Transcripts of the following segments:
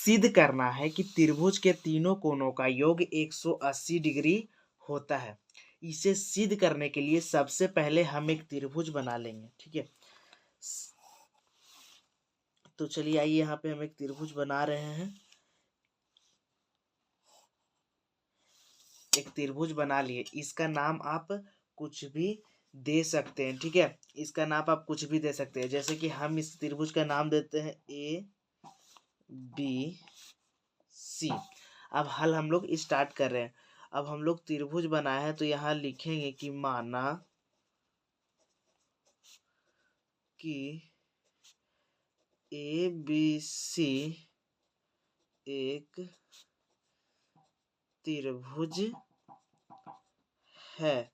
सिद्ध करना है कि त्रिभुज के तीनों कोणों का योग 180 डिग्री होता है। इसे सिद्ध करने के लिए सबसे पहले हम एक त्रिभुज बना लेंगे, ठीक है। तो चलिए आइए यहाँ पे हम एक त्रिभुज बना रहे हैं। एक त्रिभुज बना लिए, इसका नाम आप कुछ भी दे सकते हैं, ठीक है। इसका नाम आप कुछ भी दे सकते हैं, जैसे कि हम इस त्रिभुज का नाम देते हैं ए बी सी। अब हल हम लोग स्टार्ट कर रहे हैं। अब हम लोग त्रिभुज बनाए हैं तो यहाँ लिखेंगे कि माना कि ए बी सी एक त्रिभुज है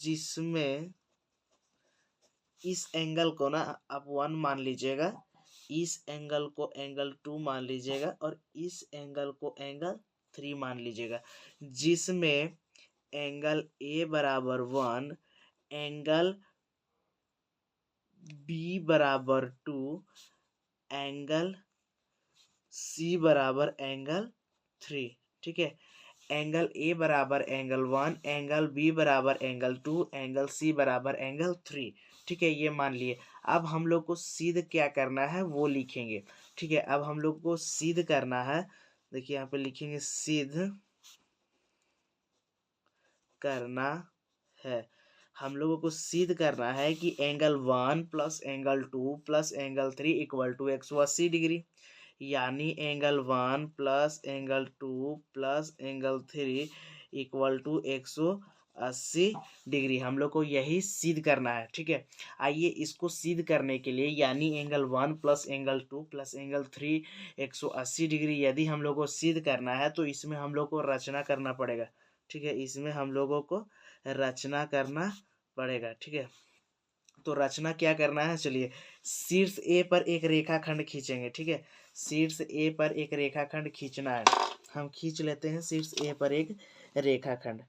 जिसमें इस एंगल को ना आप 1 मान लीजिएगा, इस एंगल को एंगल 2 मान लीजिएगा और इस एंगल को एंगल 3 मान लीजिएगा, जिसमें एंगल ए बराबर 1, एंगल बी बराबर 2, एंगल सी बराबर एंगल 3, ठीक है। एंगल ए बराबर एंगल 1, एंगल बी बराबर एंगल 2, एंगल सी बराबर एंगल 3, ठीक है। ये मान लिए। अब हम लोग को सिद्ध क्या करना है वो लिखेंगे, ठीक है। अब हम लोग को सिद्ध करना है, देखिए यहाँ पे लिखेंगे सिद्ध करना है। हम लोगों को सिद्ध करना है कि angle 1 plus angle 2 plus angle 3 equal to 180 degree, यानी angle 1 plus angle 2 plus angle 3 equal to 180 degree. हम लोग को यही सिद्ध करना है, ठीक है। आइए इसको सिद्ध करने के लिए, यानी angle 1 plus angle 2 plus angle 3 180 degree यदि हम लोग को सिद्ध करना है तो इसमें हम लोग को रचना करना पड़ेगा, ठीक है। इसमें हम लोगों को रचना करना पड़ेगा, ठीक है। तो रचना क्या करना है, चलिए शीर्ष ए पर एक रेखाखंड खींचेंगे, ठीक है। शीर्ष ए पर एक रेखाखंड खींचना है, हम खींच लेते हैं शीर्ष ए पर एक रेखाखंड।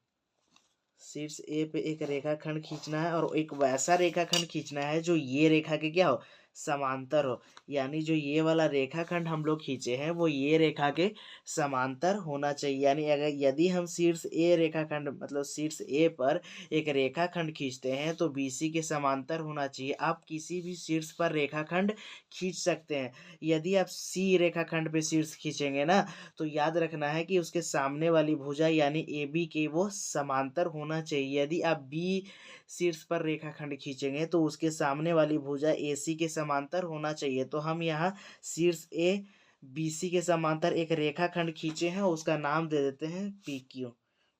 शीर्ष ए पे एक रेखाखंड खींचना है और एक वैसा रेखाखंड खींचना है जो ये रेखा के क्या हो, समांतर हो। यानी जो ये वाला रेखाखंड हम लोग खींचे हैं वो ये रेखा के समांतर होना चाहिए। यानी अगर यदि हम शीर्ष ए रेखाखंड मतलब शीर्ष ए पर एक रेखाखंड खींचते हैं तो बीसी के समांतर होना चाहिए। आप किसी भी शीर्ष पर रेखाखंड खींच सकते हैं। यदि आप सी रेखाखंड पे शीर्ष खींचेंगे ना तो याद रखना है कि उसके सामने वाली भुजा यानी ए बी के वो समांतर होना चाहिए। यदि आप बी शीर्ष पर रेखाखंड खींचेंगे तो उसके सामने वाली भुजा ए सी के समांतर होना चाहिए। तो हम यहाँ शीर्ष ए बी सी के समांतर एक रेखाखंड खींचे हैं, उसका नाम दे देते हैं पी क्यू,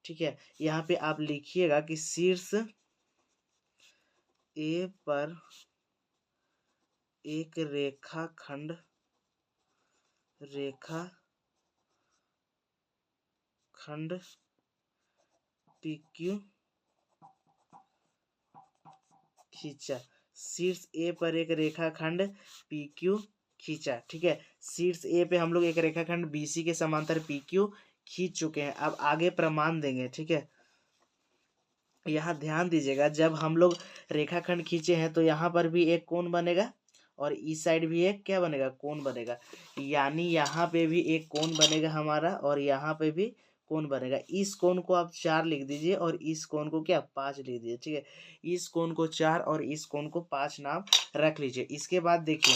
ठीक है। यहाँ पे आप लिखिएगा कि शीर्ष ए पर एक रेखाखंड पी क्यू खींचा। शीर्ष ए पर एक रेखाखंड पी क्यू खींचा, ठीक है। शीर्ष ए पे हम लोग एक रेखाखंड बी सी के समांतर पी क्यू खींच चुके हैं। अब आगे प्रमाण देंगे, ठीक है। यहाँ ध्यान दीजिएगा, जब हम लोग रेखाखंड खींचे हैं तो यहाँ पर भी एक कोण बनेगा और इस साइड भी एक क्या बनेगा, कोण बनेगा। यानी यहाँ पे भी एक कोण बनेगा हमारा और यहाँ पे भी कोण बनेगा। इस कोण को आप 4 लिख दीजिए और इस कोण को क्या 5 लिख दीजिए, ठीक है। इस कोण को 4 और इस कोण को 5 नाम रख लीजिए। इसके बाद देखिए,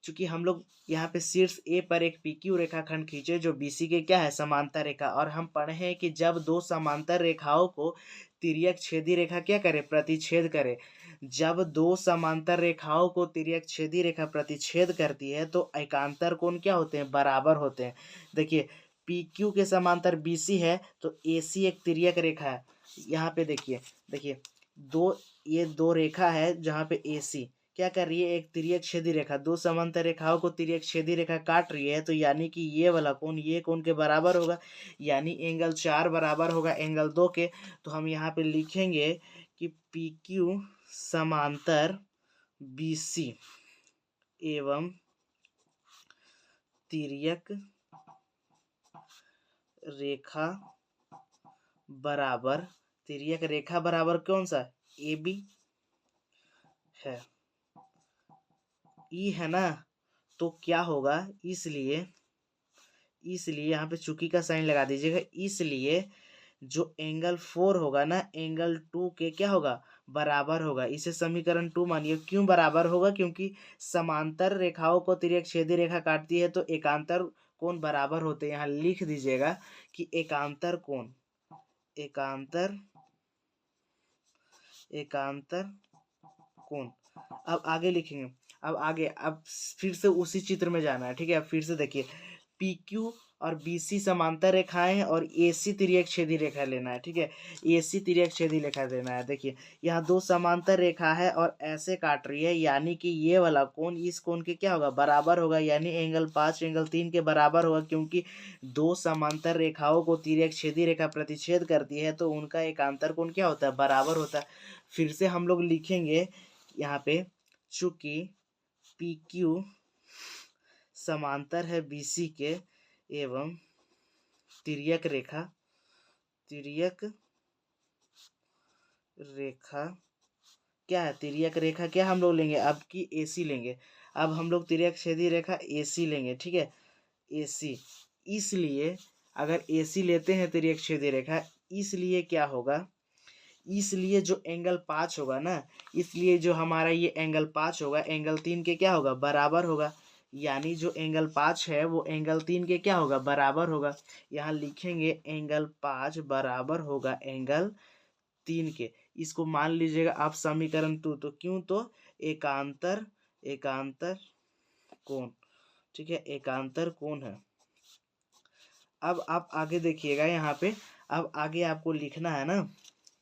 चूंकि हम लोग यहाँ पे शीर्ष ए पर एक पी क्यू रेखाखंड खींचे जो बीसी के क्या है, समांतर रेखा, और हम पढ़े हैं कि जब दो समांतर रेखाओं को तिर्यक छेदी रेखा क्या करे, प्रतिच्छेद करे। जब दो समांतर रेखाओं को तिर्यक छेदी रेखा प्रतिच्छेद करती है तो एकांतर कोण क्या होते हैं, बराबर होते हैं। देखिए पी क्यू के समांतर बी सी है तो ए सी एक तिर्यक रेखा है। यहाँ पे देखिए देखिए ये दो रेखा है जहाँ पे ए सी क्या कर रही है, एक तिर्यक छेदी रेखा, दो समांतर रेखाओं को तिर्यक छेदी रेखा काट रही है। तो यानी कि ये वाला कोण ये कोण के बराबर होगा, यानी एंगल 4 बराबर होगा एंगल 2 के। तो हम यहाँ पे लिखेंगे कि पी क्यू समांतर बी सी एवं तिर्यक रेखा बराबर, तिर्यक रेखा बराबर कौन सा, ए बी है, ई है ना। तो क्या होगा, इसलिए यहाँ पे चुकी का साइन लगा दीजिएगा। इसलिए जो एंगल 4 होगा ना, एंगल 2 के क्या होगा, बराबर होगा। इसे समीकरण 2 मानिए। क्यों बराबर होगा, क्योंकि समांतर रेखाओं को तिर्यक-छेदी रेखा काटती है तो एकांतर कोण बराबर होते हैं। यहाँ लिख दीजिएगा कि एकांतर कोण, एकांतर एकांतर कोण। अब आगे लिखेंगे, अब फिर से उसी चित्र में जाना है, ठीक है। अब फिर से देखिए, पी क्यू और बी सी समांतर रेखाएं हैं और ए सी तिर्यक छेदी रेखा लेना है, ठीक है। ए सी तिर्यक छेदी रेखा लेना है। देखिए यहाँ दो समांतर रेखा है और ऐसे काट रही है, यानी कि ये वाला कोण इस कोण के क्या होगा, बराबर होगा। यानी एंगल 5 एंगल 3 के बराबर होगा, क्योंकि दो समांतर रेखाओं को तिर्यक छेदी रेखा प्रतिच्छेद करती है तो उनका एकांतर कोण क्या होता है, बराबर होता है। फिर से हम लोग लिखेंगे यहाँ पे, चूंकि पी क्यू समांतर है बीसी के एवं तिर्यक रेखा क्या है, तिर्यक रेखा क्या हम लोग लेंगे अब की एसी लेंगे। अब हम लोग तिर्यक छेदी रेखा एसी लेंगे, ठीक है, एसी। इसलिए अगर एसी लेते हैं तिर्यक छेदी रेखा, इसलिए क्या होगा, इसलिए जो एंगल 5 होगा ना, इसलिए जो हमारा ये एंगल 5 होगा, एंगल 3 के क्या होगा, बराबर होगा। यानी जो एंगल 5 है वो एंगल 3 के क्या होगा, बराबर होगा। यहाँ लिखेंगे एंगल 5 बराबर होगा एंगल 3 के। इसको मान लीजिएगा आप समीकरण 2। तो क्यों, तो एकांतर एकांतर कोण, ठीक है, एकांतर कोण है। अब आप आगे देखिएगा यहाँ पे, अब आगे आपको लिखना है ना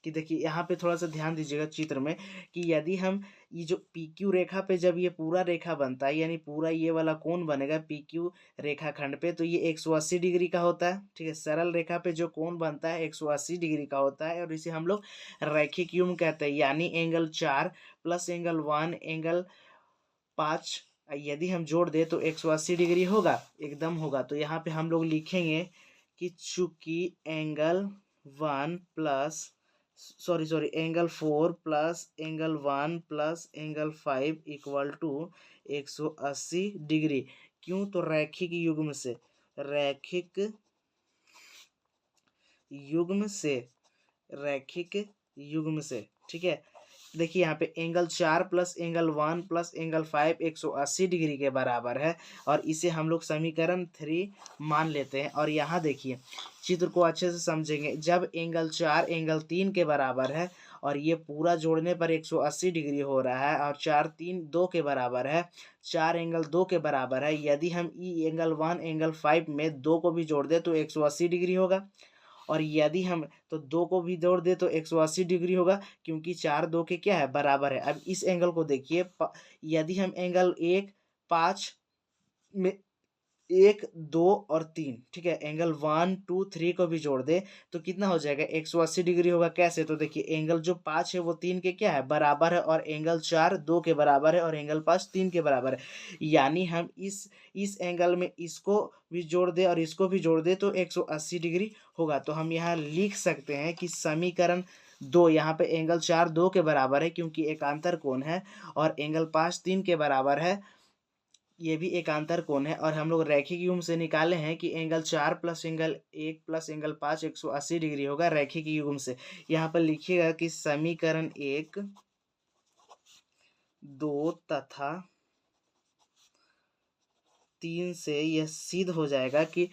कि देखिए यहाँ पे थोड़ा सा ध्यान दीजिएगा चित्र में, कि यदि हम ये जो पी क्यू रेखा पे जब ये पूरा रेखा बनता है, यानी पूरा ये वाला कोण बनेगा पी क्यू रेखा खंड पे, तो ये 180 डिग्री का होता है, ठीक है। सरल रेखा पे जो कोण बनता है 180 डिग्री का होता है और इसे हम लोग रैखिक युग्म कहते हैं। यानी एंगल 4 प्लस एंगल 1 एंगल 5 यदि हम जोड़ दे तो 180 डिग्री होगा, एकदम होगा। तो यहाँ पे हम लोग लिखेंगे कि चूंकि angle 1 plus sorry angle 4 plus angle 1 plus angle 5 equal to 180 degree. क्यों, तो रैखिक युग्म से, रैखिक युग्म से, रैखिक युग्म से, ठीक है। देखिए यहाँ पे angle 4 plus angle 1 plus angle 5 180 degree के बराबर है और इसे हम लोग समीकरण 3 मान लेते हैं। और यहाँ देखिए चित्र को अच्छे से समझेंगे, जब एंगल 4 एंगल 3 के बराबर है और ये पूरा जोड़ने पर 180 डिग्री हो रहा है और 4 3 2 के बराबर है, 4 एंगल 2 के बराबर है। यदि हम ई एंगल 1 एंगल 5 में 2 को भी जोड़ दें तो 180 डिग्री होगा, और यदि हम तो 2 को भी जोड़ दे तो 180 डिग्री होगा, क्योंकि 4 2 के क्या है, बराबर है। अब इस एंगल को देखिए, यदि हम एंगल 1 5 में 1 2 और 3, ठीक है, एंगल 1 2 3 को भी जोड़ दे तो कितना हो जाएगा, 180 डिग्री होगा। कैसे, तो देखिए एंगल जो 5 है वो 3 के क्या है, बराबर है, और एंगल 4 2 के बराबर है और एंगल 5 3 के बराबर है। यानी हम इस एंगल में इसको भी जोड़ दे और इसको भी जोड़ दे तो 180 डिग्री होगा। तो हम यहाँ लिख सकते हैं कि समीकरण 2, यहाँ पे एंगल 4 2 के बराबर है क्योंकि एकांतर कोण है, और एंगल 5 3 के बराबर है, ये भी एकांतर कोण है। और हम लोग रैखिक युग्म से निकाले हैं कि angle 4 plus angle 1 plus angle 5 180 degree होगा रैखिक युग्म से। यहाँ पर लिखिएगा कि समीकरण 1 2 तथा 3 से यह सिद्ध हो जाएगा कि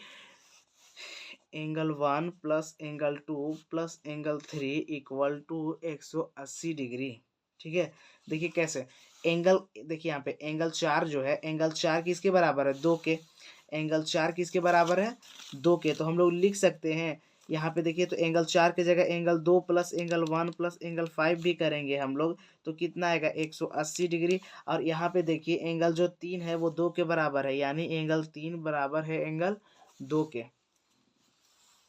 angle 1 plus angle 2 plus angle 3 equal to 180 degree, ठीक है। देखिए कैसे, एंगल देखिए यहाँ पे एंगल 4 जो है, एंगल 4 किसके बराबर है, 2 के। एंगल 4 किसके बराबर है, 2 के। तो हम लोग लिख सकते हैं यहाँ पे देखिए, तो एंगल 4 की जगह angle 2 plus angle 1 plus angle 5 भी करेंगे हम लोग, तो कितना आएगा, 180 डिग्री। और यहाँ पे देखिए एंगल जो 3 है वो 2 के बराबर है, यानी एंगल 3 बराबर है एंगल 2 के।